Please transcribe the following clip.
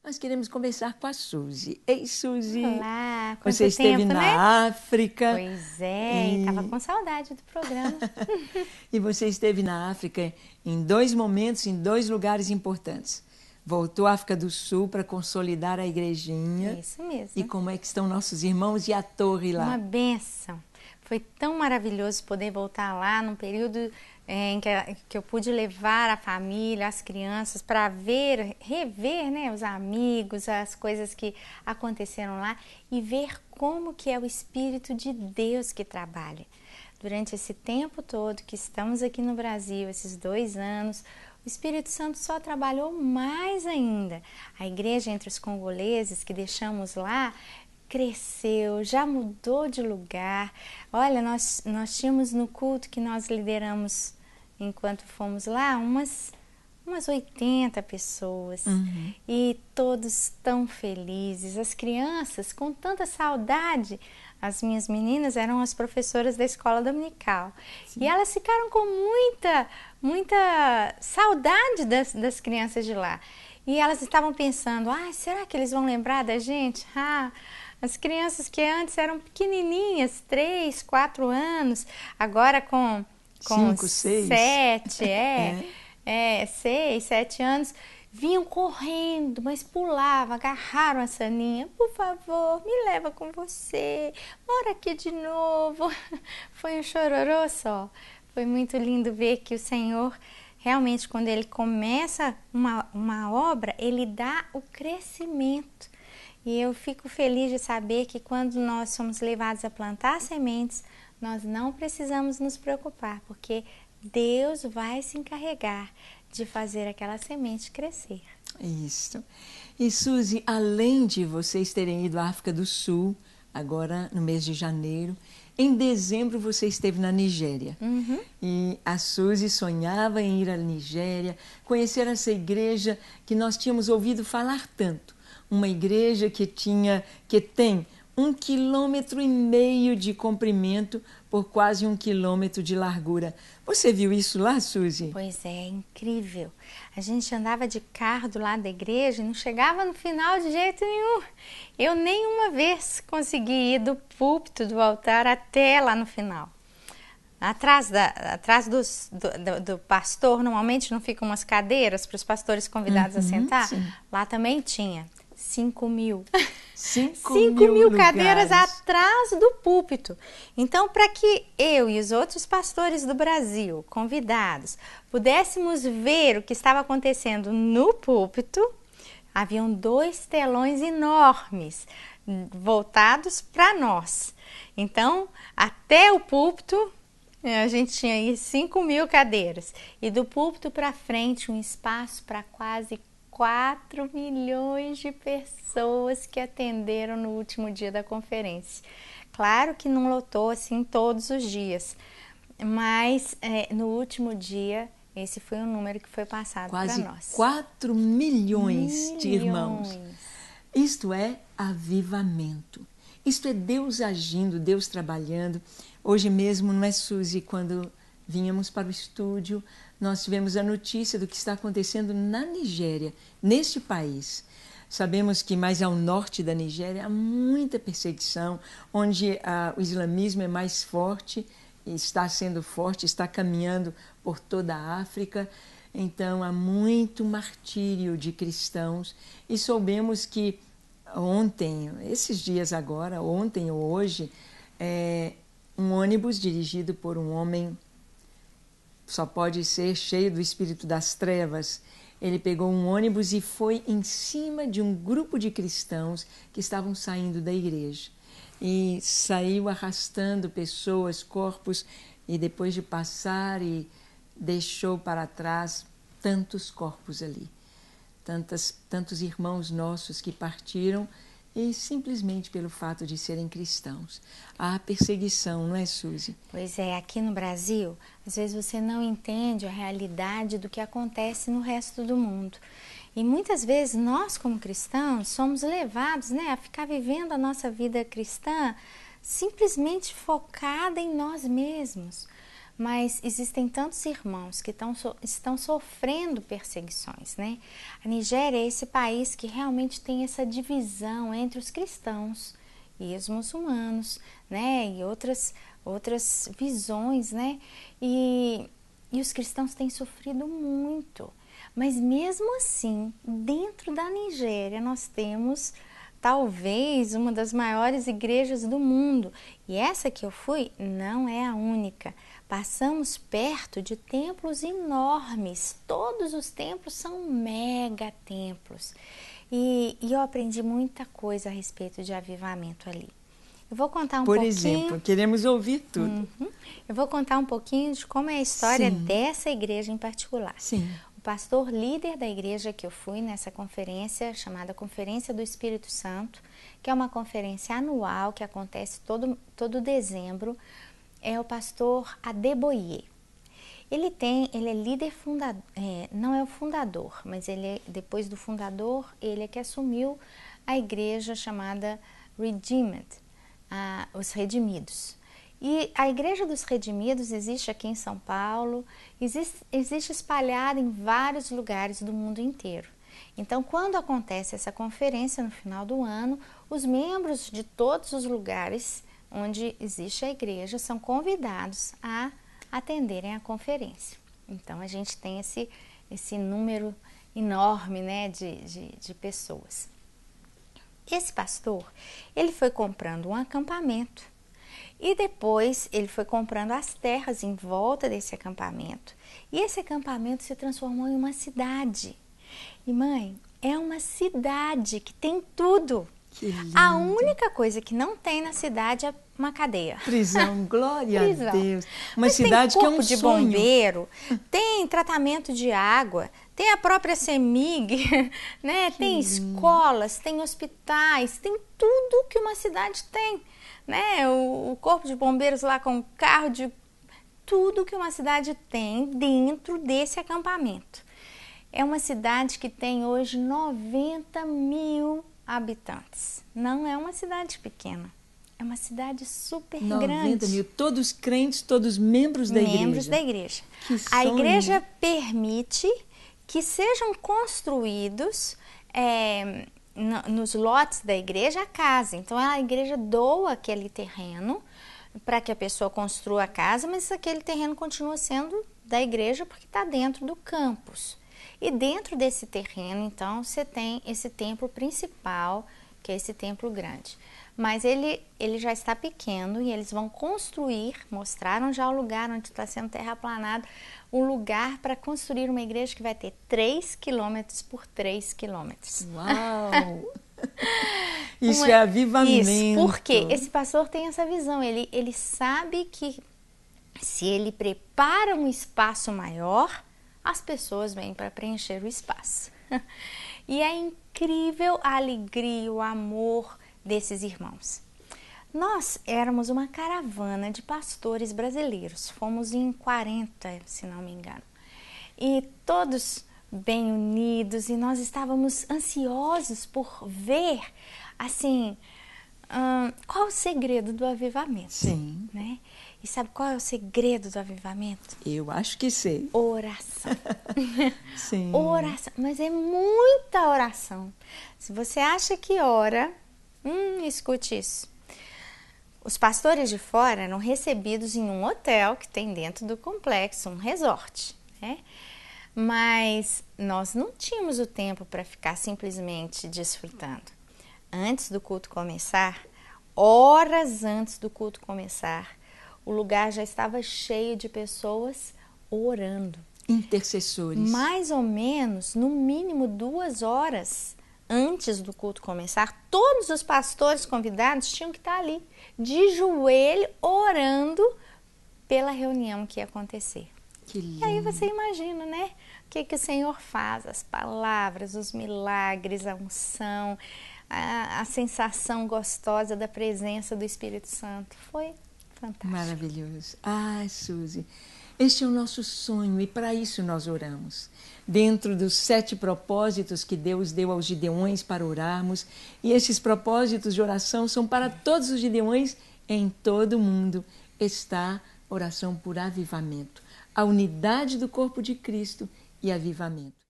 nós queremos conversar com a Suzy. Ei, Suzy! Olá, você esteve tempo, na né? África. Pois é, e estava com saudade do programa. E você esteve na África em 2 momentos, em 2 lugares importantes. Voltou à África do Sul para consolidar a igrejinha. Isso mesmo. E como é que estão nossos irmãos e a torre lá? Uma bênção. Foi tão maravilhoso poder voltar lá num período em que eu pude levar a família, as crianças para rever, né, os amigos, as coisas que aconteceram lá e ver como que é o Espírito de Deus que trabalha. Durante esse tempo todo que estamos aqui no Brasil, esses 2 anos, o Espírito Santo só trabalhou mais ainda. A igreja entre os congoleses que deixamos lá cresceu, já mudou de lugar. Olha, nós tínhamos no culto que nós lideramos enquanto fomos lá umas 80 pessoas. E todos tão felizes, as crianças com tanta saudade. As minhas meninas eram as professoras da escola dominical. Sim. E elas ficaram com muita saudade das crianças de lá. E elas estavam pensando, será que eles vão lembrar da gente? As crianças que antes eram pequenininhas, 3, 4 anos, agora com 5, 6. 7, 6, 7 anos, vinham correndo, mas pulavam, agarraram a Saninha. Por favor, me leva com você, mora aqui de novo. Foi um chororô só. Foi muito lindo ver que o Senhor, realmente, quando Ele começa uma obra, Ele dá o crescimento. E eu fico feliz de saber que quando nós somos levados a plantar sementes, nós não precisamos nos preocupar, porque Deus vai se encarregar de fazer aquela semente crescer. Isso. E Suzy, além de vocês terem ido à África do Sul, agora no mês de janeiro, em dezembro você esteve na Nigéria. E a Suzy sonhava em ir à Nigéria, conhecer essa igreja que nós tínhamos ouvido falar tanto. Uma igreja que tem 1,5 km de comprimento por quase 1 km de largura. Você viu isso lá, Suzy? Pois é, incrível. A gente andava de carro do lado da igreja e não chegava no final de jeito nenhum. Eu nenhuma vez consegui ir do púlpito do altar até lá no final. Atrás do pastor, normalmente não ficam umas cadeiras para os pastores convidados a sentar? Sim. Lá também tinha 5.000. 5.000 cadeiras atrás do púlpito. Então, para que eu e os outros pastores do Brasil, convidados, pudéssemos ver o que estava acontecendo no púlpito, haviam 2 telões enormes voltados para nós. Então, até o púlpito, a gente tinha aí 5.000 cadeiras. E do púlpito para frente, um espaço para quase 4 milhões de pessoas que atenderam no último dia da conferência. Claro que não lotou assim todos os dias, mas no último dia, esse foi o número que foi passado para nós. Quase 4 milhões de irmãos. Isto é avivamento. Isto é Deus agindo, Deus trabalhando. Hoje mesmo, não é, Suzy, quando vínhamos para o estúdio, nós tivemos a notícia do que está acontecendo na Nigéria, neste país. Sabemos que mais ao norte da Nigéria há muita perseguição, onde o islamismo é mais forte, está sendo forte, está caminhando por toda a África. Então há muito martírio de cristãos e soubemos que ontem, esses dias agora, ontem ou hoje, um ônibus dirigido por um homem só pode ser cheio do espírito das trevas. Ele pegou um ônibus e foi em cima de um grupo de cristãos que estavam saindo da igreja. E saiu arrastando pessoas, corpos, e depois de passar e deixou para trás tantos corpos ali. Tantos irmãos nossos que partiram e simplesmente pelo fato de serem cristãos. Há perseguição, não é, Suzy? Pois é, aqui no Brasil, às vezes você não entende a realidade do que acontece no resto do mundo. E muitas vezes nós, como cristãos, somos levados, a ficar vivendo a nossa vida cristã simplesmente focada em nós mesmos. mas existem tantos irmãos que estão sofrendo perseguições, né? A Nigéria é esse país que realmente tem essa divisão entre os cristãos e os muçulmanos, né? E outras visões, né? E os cristãos têm sofrido muito. Mas mesmo assim, dentro da Nigéria, nós temos talvez uma das maiores igrejas do mundo. E essa que eu fui não é a única. Passamos perto de templos enormes. Todos os templos são mega templos. E eu aprendi muita coisa a respeito de avivamento ali. Eu vou contar um pouquinho... Por exemplo, queremos ouvir tudo. Eu vou contar um pouquinho de como é a história dessa igreja em particular. Sim. O pastor líder da igreja que eu fui nessa conferência, chamada Conferência do Espírito Santo, que é uma conferência anual que acontece todo dezembro, é o pastor Adeboye. Ele é líder fundador, não é o fundador, mas depois do fundador, ele é que assumiu a igreja chamada Redeemed, os Redimidos. E a Igreja dos Redimidos existe aqui em São Paulo, existe espalhada em vários lugares do mundo inteiro. Então, quando acontece essa conferência no final do ano, os membros de todos os lugares onde existe a igreja são convidados a atenderem a conferência. Então, a gente tem esse número enorme, né, de pessoas. Esse pastor, ele foi comprando um acampamento e depois ele foi comprando as terras em volta desse acampamento. E esse acampamento se transformou em uma cidade. E mãe, é uma cidade que tem tudo. Que lindo. A única coisa que não tem na cidade é uma cadeia. Prisão, glória Prisão. a Deus. Uma Mas cidade tem que é um corpo de sonho. bombeiro, tem tratamento de água, tem a própria CEMIG, né? Tem escolas, tem hospitais, tem tudo que uma cidade tem, né? O corpo de bombeiros lá com carro de... Tudo que uma cidade tem dentro desse acampamento. É uma cidade que tem hoje 90 mil habitantes. Não é uma cidade pequena. É uma cidade super 90 grande. mil, todos crentes, todos membros da igreja. Membros da igreja. Que A sonho. igreja permite que sejam construídos nos lotes da igreja a casa. Então a igreja doa aquele terreno para que a pessoa construa a casa, mas aquele terreno continua sendo da igreja porque está dentro do campus. E dentro desse terreno, então, você tem esse templo principal, que é esse templo grande. Mas ele já está pequeno e eles vão construir, mostraram já o lugar onde está sendo terraplanado, um lugar para construir uma igreja que vai ter 3 quilômetros por 3 quilômetros. Uau! Isso é avivamento. Isso, porque esse pastor tem essa visão, ele sabe que se ele prepara um espaço maior, as pessoas vêm para preencher o espaço. E é incrível a alegria, o amor desses irmãos. Nós éramos uma caravana de pastores brasileiros, fomos em 40, se não me engano, e todos bem unidos, e nós estávamos ansiosos por ver, assim, qual o segredo do avivamento. Sim. Né? E sabe qual é o segredo do avivamento? Eu acho que sei. Oração. Sim. Oração, mas é muita oração. Se você acha que ora, escute isso. Os pastores de fora eram recebidos em um hotel que tem dentro do complexo, um resort, né? Mas nós não tínhamos o tempo para ficar simplesmente desfrutando. Antes do culto começar, horas antes do culto começar, o lugar já estava cheio de pessoas orando. Intercessores. Mais ou menos, no mínimo 2 horas antes do culto começar, todos os pastores convidados tinham que estar ali, de joelho, orando pela reunião que ia acontecer. Que lindo. E aí você imagina, né? O que o Senhor faz, as palavras, os milagres, a unção, a sensação gostosa da presença do Espírito Santo. Foi fantástico. Maravilhoso. Ai, Suzy, este é o nosso sonho e para isso nós oramos. Dentro dos 7 propósitos que Deus deu aos gideões para orarmos, e esses propósitos de oração são para todos os gideões em todo o mundo. Está oração por avivamento, a unidade do corpo de Cristo e avivamento.